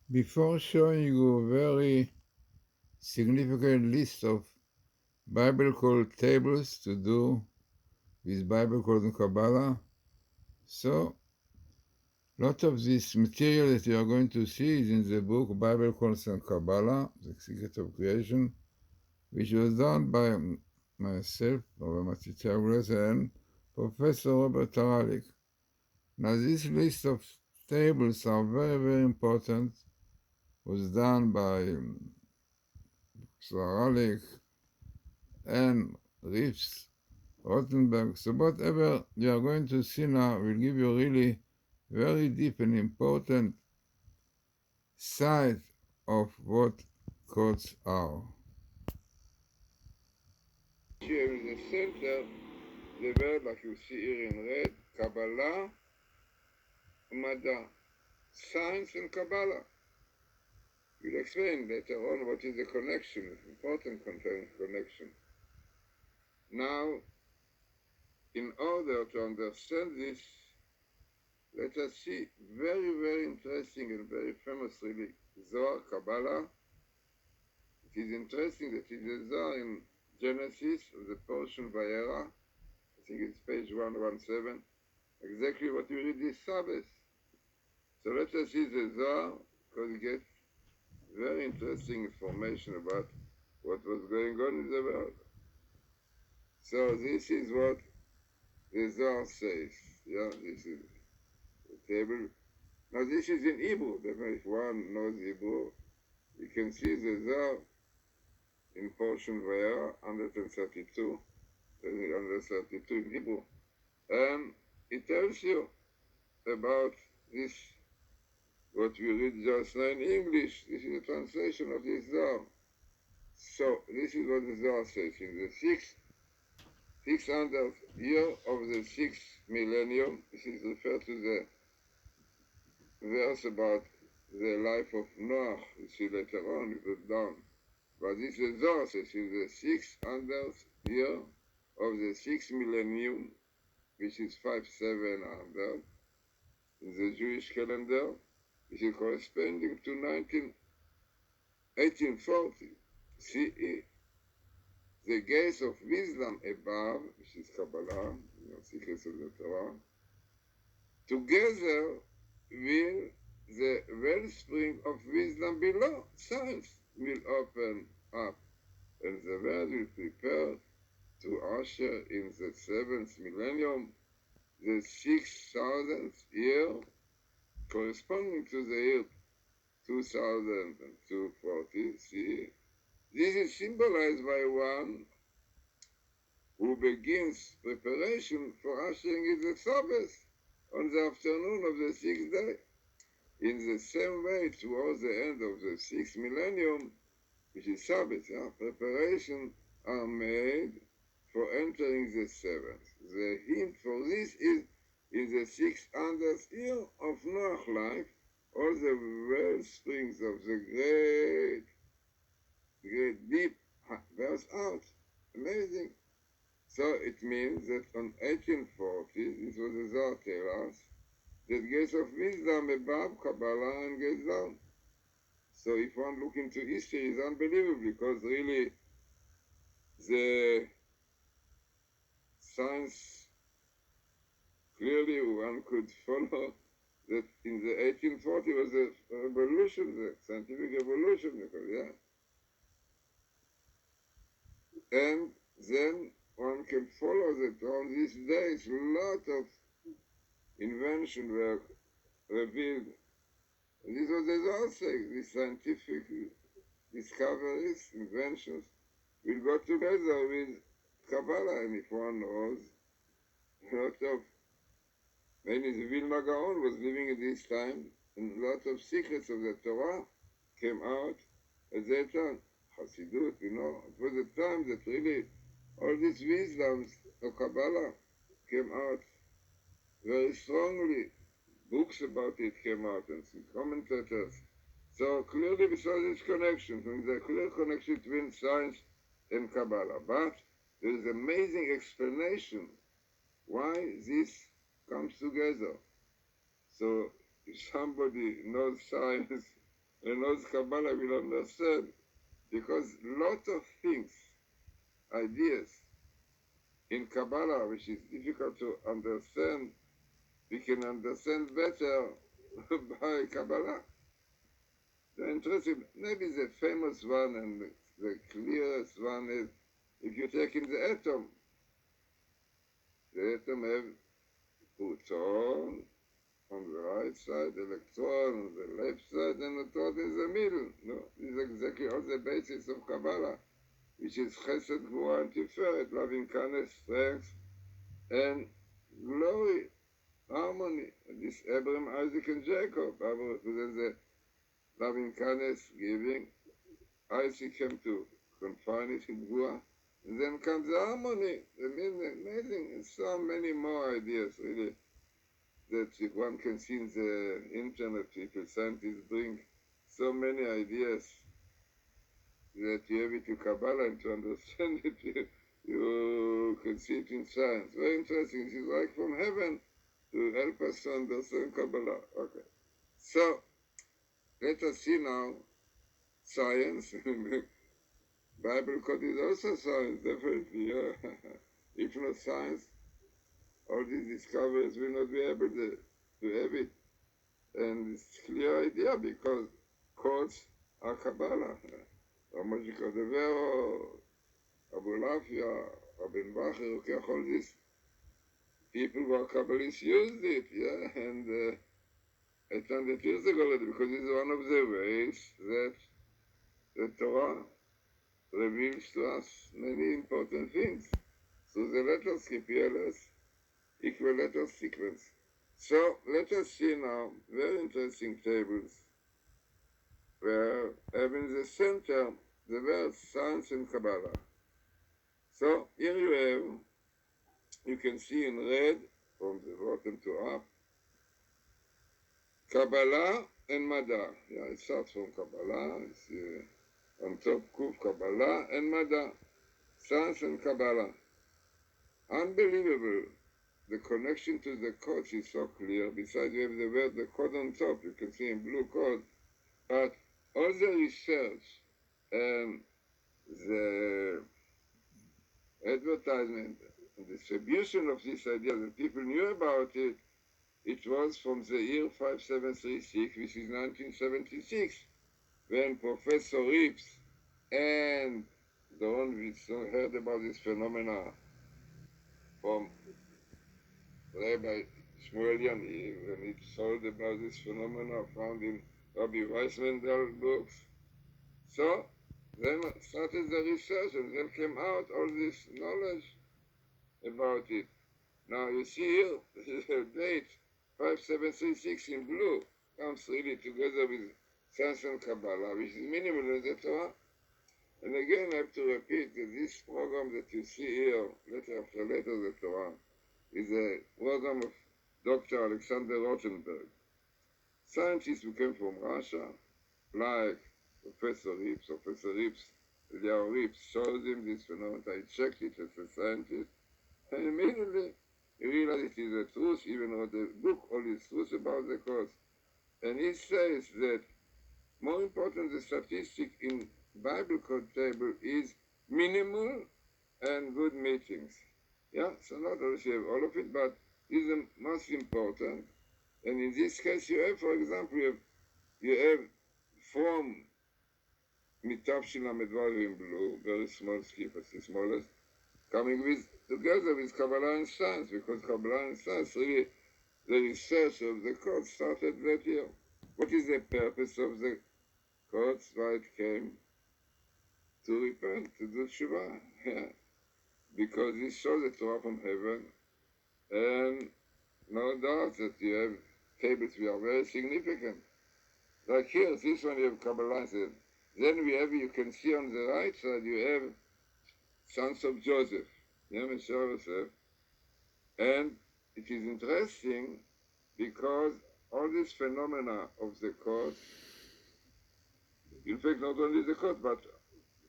Before showing you a very significant list of Bible code tables to do with Bible code and Kabbalah, so lot of this material that you are going to see is in the book Bible Codes and Kabbalah, The Secret of Creation, which was done by myself, or Matityahu Glazerson, and Professor Robert Taralik. Now this list of tables are very, very important. Was done by Taralik and Reeves, Rottenberg. So whatever you are going to see now will give you really very deep and important side of what codes are. Here in the center, the word like you see here in red, Kabbalah, Mada, science and Kabbalah. We'll explain later on what is the connection, important connection. Now, in order to understand this, let us see very, very interesting and very famous really Zohar, Kabbalah. It is interesting that it is Zohar in Genesis, of the portion Vayera, I think it's page 117, exactly what we read this Sabbath. So let us see the Zohar, because we get very interesting information about what was going on in the world. So this is what the Zohar says. Yeah, this is the table. Now this is in Hebrew. If one knows Hebrew, you can see the Zohar in portion Vayera, 132, 132 in Hebrew. And it tells you about this, what we read just now in English. This is a translation of this Zohar. So this is what the Zohar says. In the 600th year of the 6th millennium, this is referred to the verse about the life of Noah. You see later on, it was down. But this is Zohar says in the 600th year of the 6th millennium, which is 5700 in the Jewish calendar, which is corresponding to 1840 CE. The gates of wisdom above, which is Kabbalah, secrets of the Torah, together with the wellspring of wisdom below, science, will open up, and the world will prepare to usher in the 7th millennium, the 6,000th year, corresponding to the year 2240 CE. This is symbolized by one who begins preparation for ushering in the Sabbath on the afternoon of the 6th day. In the same way, towards the end of the 6th millennium, which is Sabbath, preparations are made for entering the 7th. The hint for this is in the 600th year of Noah's life, all the well springs of the great deep burst out. Amazing. So it means that on 1840, this was the Zohar tells us, that gates of wisdom above Kabbalah and gates down. So if one look into history, it's unbelievable, because really the science, clearly one could follow that in the 1840 was a revolution, the scientific revolution, yeah. And then one can follow that on these days, a lot of inventions were revealed. And this was the Zohar saying, these scientific discoveries, inventions, will go together with Kabbalah, and if one knows, a lot of, many the Vilna Gaon was living at this time, and a lot of secrets of the Torah came out at that time. Hasidut, it was a time that really all these wisdoms of Kabbalah came out very strongly. Books about it came out, and some commentators. So clearly we saw this connection, the clear connection between science and Kabbalah. But there is amazing explanation why this comes together. So if somebody knows science and knows Kabbalah will understand, because lot of things, ideas in Kabbalah, which is difficult to understand, we can understand better by Kabbalah. The interesting, maybe the famous one and the clearest one is, if you take in the atom have proton on the right side, electron on the left side, and the thought in the middle. No, this is exactly all the basis of Kabbalah, which is Chesed, Gvura, and Tiferet, loving kindness, strength, and glory, harmony. And this Abraham, Isaac, and Jacob. Abraham represents the loving kindness, giving. Isaac came to confine it in Gvura. And then comes the harmony. I mean, amazing, and so many more ideas, really, that one can see in the internet. People, scientists bring so many ideas that you have it to Kabbalah, and to understand it, you can see it in science. Very interesting. This is like from heaven to help us to understand Kabbalah. Okay. So, let us see now science. Bible code is also science, definitely. Yeah. If not science, all these discoveries will not be able to have it. And it's a clear idea, because codes are Kabbalah. Magical de Vero, Abulafia, Abin Bacher, all these people who are Kabbalists used it, yeah, and 800 years ago already, because it's one of the ways that the Torah reveals to us many important things. So the letters KPLS equal letter sequence. So let us see now very interesting tables where having the center the words science and Kabbalah. So here you can see in red from the bottom to up, Kabbalah and Mada. Yeah, it starts from Kabbalah. It's on top Kuf, Kabbalah and Mada. Science and Kabbalah. Unbelievable. The connection to the codes is so clear. Besides, you have the word, the code on top. You can see in blue code. But all the research and the advertisement and distribution of this idea, that people knew about it, it was from the year 5736, which is 1976, when Professor Rips and Doron Witzon heard about this phenomena from Rabbi Shmuelian, when he told about this phenomena found in Rabbi Weissmandel books. So then started the research, and then came out all this knowledge about it. Now you see here, the date 5736 in blue comes really together with Science and Kabbalah, which is minimal in the Torah. And again, I have to repeat that this program that you see here, letter after letter, the Torah, is a program of Dr. Alexander Rothenberg. Scientists who came from Russia, like Professor Rips, Eliyahu Rips, showed him this phenomenon. I checked it as a scientist, and immediately he realized it is the truth, even wrote a book, all his truth about the cause. And he says that more important the statistic in Bible code table is minimal and good meetings. Yeah, so not always you have all of it, but this is the most important. And in this case, you have, for example, you have from Mitavshin Lamedvar in blue, very small skip, as the smallest, coming together with Kabbalah and science, because Kabbalah and science, really, the research of the code started that year. What is the purpose of the codes? Why it came? To repent, to do Shuvah. Yeah. Because he saw the Torah from heaven, and no doubt that you have tables which are very significant. Like here, this one you have Kabbalah. Then we have, you can see on the right side, you have sons of Joseph, Joseph. And it is interesting because all these phenomena of the code, in fact, not only the code, but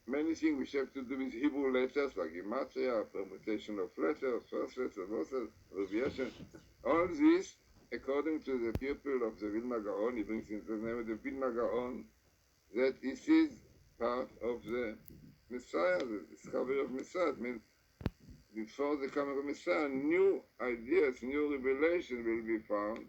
many things which have to do with Hebrew letters, like gematria, permutation of letters, first letters, abbreviation, all this, according to the pupil of the Vilna Gaon, he brings in the name of the Vilna Gaon, that this is part of the Messiah, the discovery of Messiah. It means before the coming of Messiah, new ideas, new revelation will be found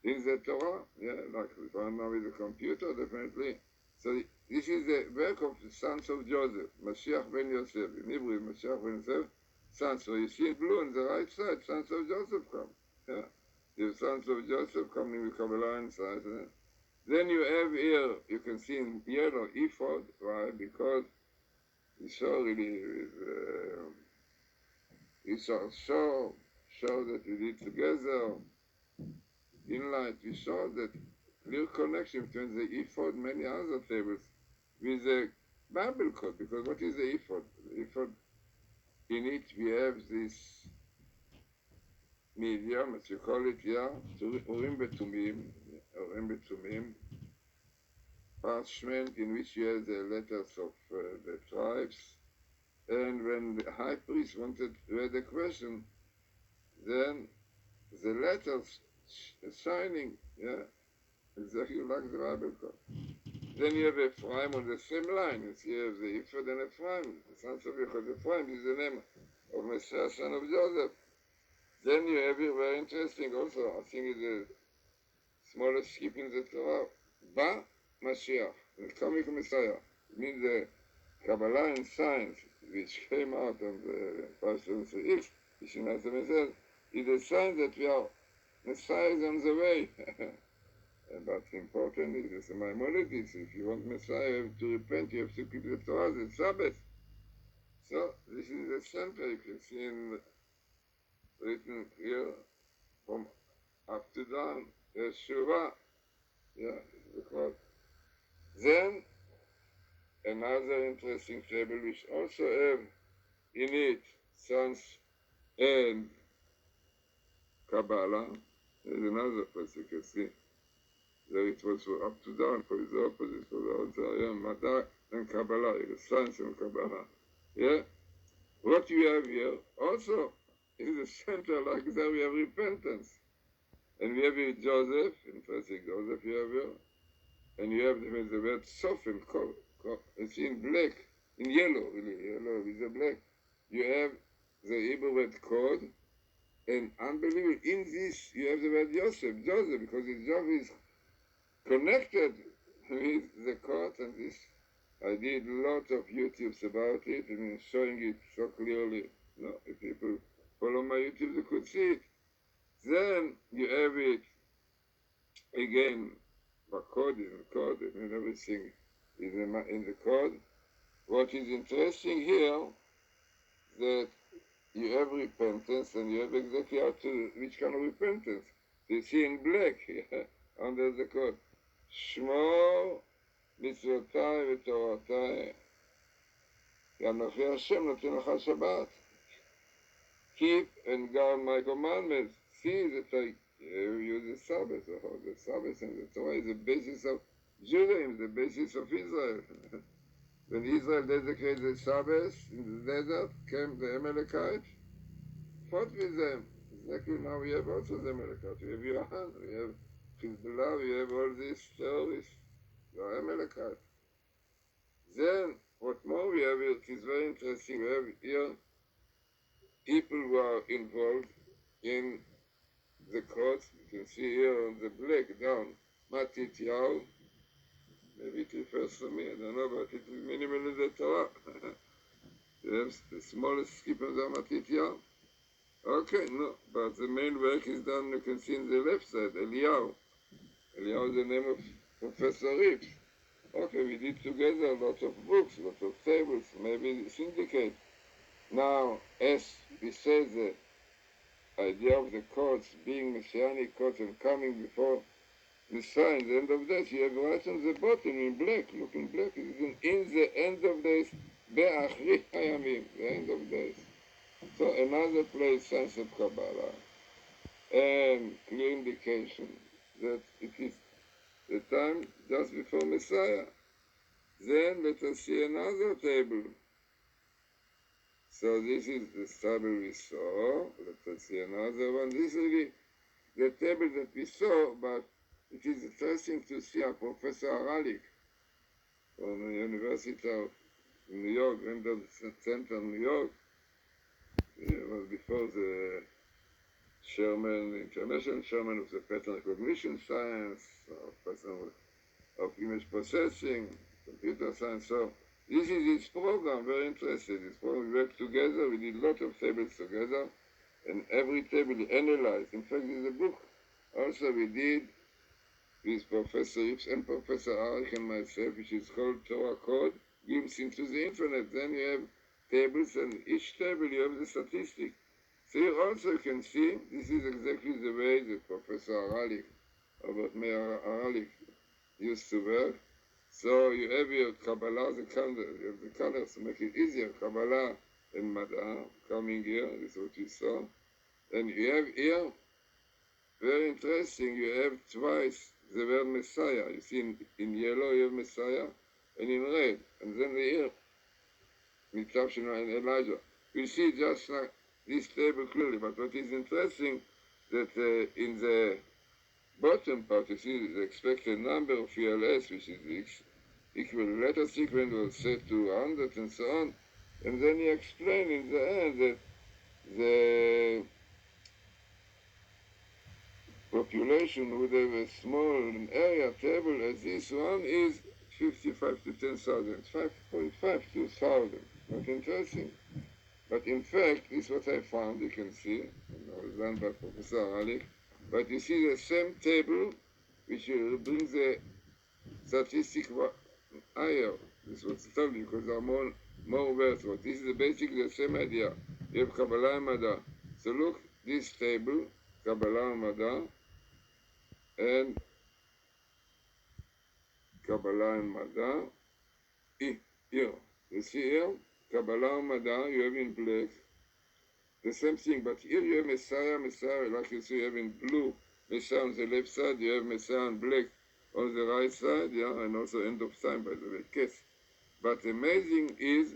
in the Torah. Yeah, like we found now with the computer, definitely. So this is the work of the sons of Joseph, Mashiach ben Yosef. In Hebrew, Mashiach ben Yosef, sons. So you see in blue on the right side, sons of Joseph come. Yeah. The sons of Joseph coming with Kabbalah inside. Then you have here, you can see in yellow, ephod. Why? Because we saw really, we saw show that we did together in light. We saw that clear connection between the ephod and many other tables with the Bible code. Because what is the ephod? The ephod, in it we have this medium, as you call it, yeah, Urim Betumim, parchment in which you have the letters of the tribes. And when the high priest wanted to add a question, then the letters shining, yeah, exactly like the Bible code. Then you have Ephraim on the same line. You have the Ephod and Ephraim, the sons of Ephraim is the name of Messiah, son of Joseph. Then you have it very interesting also, I think it's the smallest skip in the Torah, Ba Mashiach, the coming Messiah. It means the Kabbalah and science, which came out on the 576, which in Messiah, is a sign that we are, Messiah is on the way. But important is the Maimonides. If you want Messiah, you have to repent, you have to keep the Torah, the Sabbath. So this is the center, you can see in written here, from up to down, Yeshua, yeah, because then another interesting table which also have in it sons and Kabbalah. There's another place you can see. There it was up to down, for the opposite, for the outside, yeah, Mata and Kabbalah, the sons and Kabbalah. Yeah? What you have here also is the center, like there we have repentance. And we have here Joseph, interesting Joseph you have here. And you have the word soften, it's in black, in yellow, really, yellow with the black. You have the Hebrew word code, and unbelievable, in this you have the word Joseph, because his job is connected with the court, and this, I did a lot of YouTubes about it, and showing it so clearly. You know, if people follow my YouTube, they could see it. Then you have it again, code and everything is in the code. What is interesting here, that you have repentance, and you have exactly how to, which kind of repentance. You see in black, yeah, under the code. Shmor mitzvotai v'toratai, Yanochi Hashem noten lecha Shabbat. Keep and guard my commandments. See that I use the Sabbath. The Sabbath and the Torah is the basis of Judaism, the basis of Israel. When Israel dedicated the Sabbath in the desert, came the Amalekites, fought with them. Exactly now we have also the Amalekites. We have Iran, we have Hezbollah, we have all these terrorists, the Amalekites. Then, what more we have here, it is very interesting, we have here people who are involved in the courts. You can see here on the black down, Matityahu. Maybe it refers to me, I don't know, but it is minimal in the Torah. You have the smallest skip of the Matityahu. Okay, no, but the main work is done, you can see in the left side, Eliyahu. Eliyahu is the name of Professor Rips. Okay, we did together a lot of books, a lot of tables, maybe syndicate. Now, as we say, the idea of the courts being messianic courts and coming before the sign, the end of days, you have right on the bottom in black, look in black, it is in the end of days, be'achri hayamim, the end of days. So another place, science of Kabbalah, and clear indication that it is the time just before Messiah. Then let us see another table. So this is the table we saw. Let us see another one. This is the table that we saw, but it is interesting to see how Professor Aralik from the University of New York, Randall Center, New York. It was before the international chairman of the pattern recognition science, person of image processing, computer science. So this is his program, very interested. This program, we worked together, we did a lot of tables together, and every table he analyzed. In fact, there's a book also we did with Professor Ips and Professor Arik and myself, which is called Torah Code, glimpse into the infinite. Then you have tables, and each table you have the statistic. So you also can see, this is exactly the way that Professor Aralik, Robert Meir Aralik, used to work. So you have your Kabbalah, you have the colors to make it easier. Kabbalah and Mada coming here, this is what you saw. And you have here, very interesting, you have twice the word Messiah. You see in yellow you have Messiah, and in red, and then here, Mitavshina and Elijah. You see just like this table clearly, but what is interesting, that in the bottom part, you see the expected number of ELS, which is the equal letter sequence, was set to 100 and so on. And then he explained in the end that the population would have a small area table as this one is 55 to 10,000, 5.5 to 1,000. Not interesting. But in fact, this is what I found, you can see, it was done by Professor Alik. But you see the same table, which brings the statistic higher. This was told you because there are more words. But this is basically the same idea. You have Kabbalah and Mada. So look, this table, Kabbalah and Mada, and Kabbalah and Mada. Here, you see here, Kabbalah and Mada, you have in black. The same thing, but here you have Messiah, like you see, you have in blue, Messiah on the left side, you have Messiah in black on the right side, yeah, and also end of time, by the way, case. But amazing is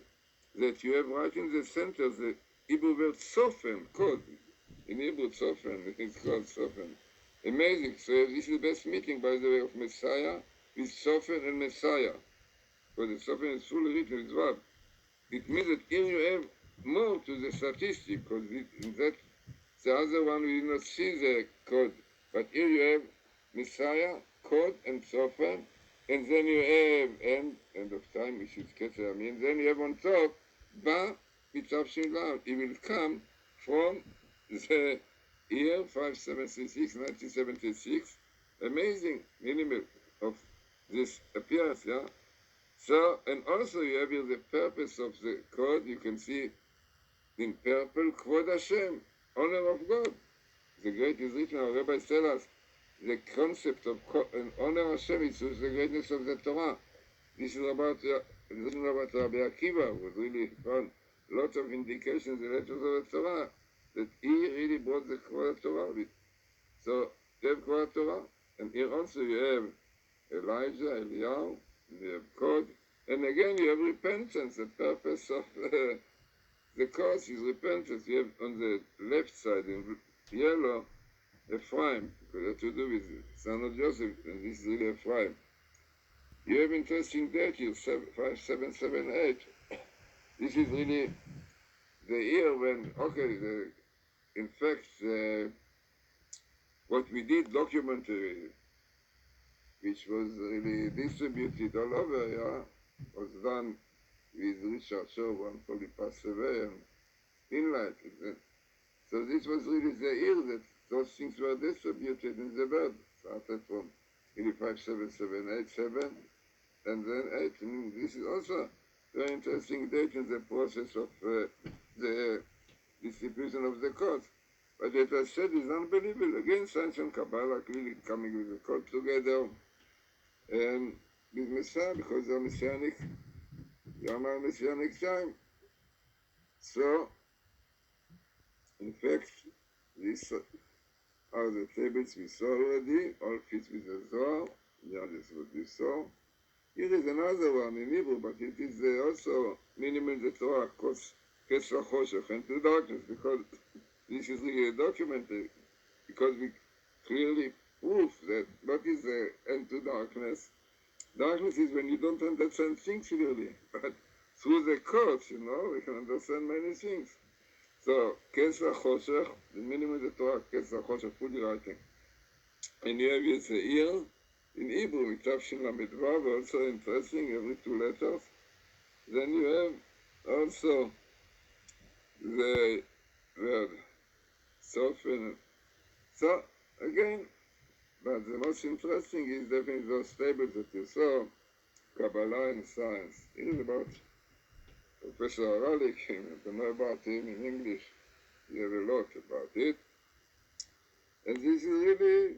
that you have right in the center the Hebrew word sofen, code. In Hebrew, sofen, it's called sofen. Amazing. So this is the best meeting, by the way, of Messiah with sofen and Messiah. Because the sofen is fully written with what? It means that here you have more to the statistic, because in that, the other one we did not see the code. But here you have Messiah, code, and sofen, and then you have end of time, which is Keter Amin. Then you have on top, Ba, Mitavshin Lav. It will come from the year 5766, 1976. Amazing minimal of this appearance, yeah? So, and also you have here the purpose of the code. You can see in purple, Kvod Hashem, honor of God. The great is written, our rabbis tell us, the concept of honor Hashem is the greatness of the Torah. This is about Rabbi Akiva, who really found lots of indications in the letters of the Torah, that he really brought the Kvod Torah with. So, you have Kvod Torah, and here also you have Elijah, Eliyahu, you have code, and again you have repentance. The purpose of the cause is repentance. You have on the left side in yellow Ephraim, because it has to do with son of Joseph, and this is really Ephraim. You have interesting date here, 5778. This is really the year when, in fact, what we did documentary, which was really distributed all over, yeah, was done with Richard Shaw, one probably passed away, and Inlight. So this was really the year that those things were distributed in the world. Started from 5787, and then 8. And this is also a very interesting date in the process of the distribution of the codes. But what I said is unbelievable. Again, science and Kabbalah clearly coming with the code together. And with Messiah, because they're Messianic, Yama Messianic time. So, in fact, these are the tables we saw already, all fit with the Zohar. Yeah, this is what we saw. Here is another one in Hebrew, but it is also minimal the Torah, Kesra Choshech, and to darkness, because this is really documented, because we clearly prove that what is the end to darkness. Darkness is when you don't understand things clearly, but through the codes, we can understand many things. So, Kesach Choshech, the meaning of the Torah, Kesach Choshech, fully writing. And you have Yeseir, in Hebrew, with Tafshin Lamed Vav, also interesting, every two letters. Then you have also the word soften. So, again, but the most interesting is definitely those tables that you saw, Kabbalah and science. It is about Professor Aralik, you know about him in English, you have a lot about it. And this is really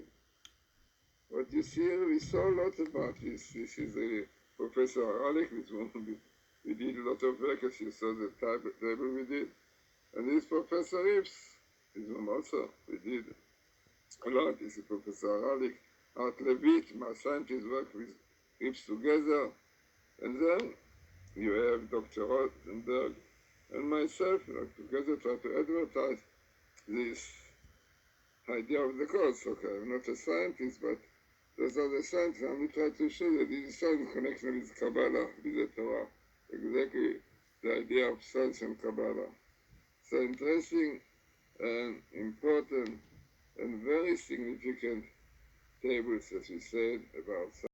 what you see here, we saw a lot about this. This is Professor Aralik, we did a lot of work, as you saw the table we did. And this Professor Ips, his one also, we did a lot. This is Professor Aralik, Art Levit, my scientists work with Ips together. And then you have Dr. Rosenberg and myself, together try to advertise this idea of the course. Okay, I'm not a scientist, but those are the scientists, and we try to show that this is science connection with Kabbalah, with the Torah. Exactly the idea of science and Kabbalah. So interesting and important and very significant tables, as we said, about science.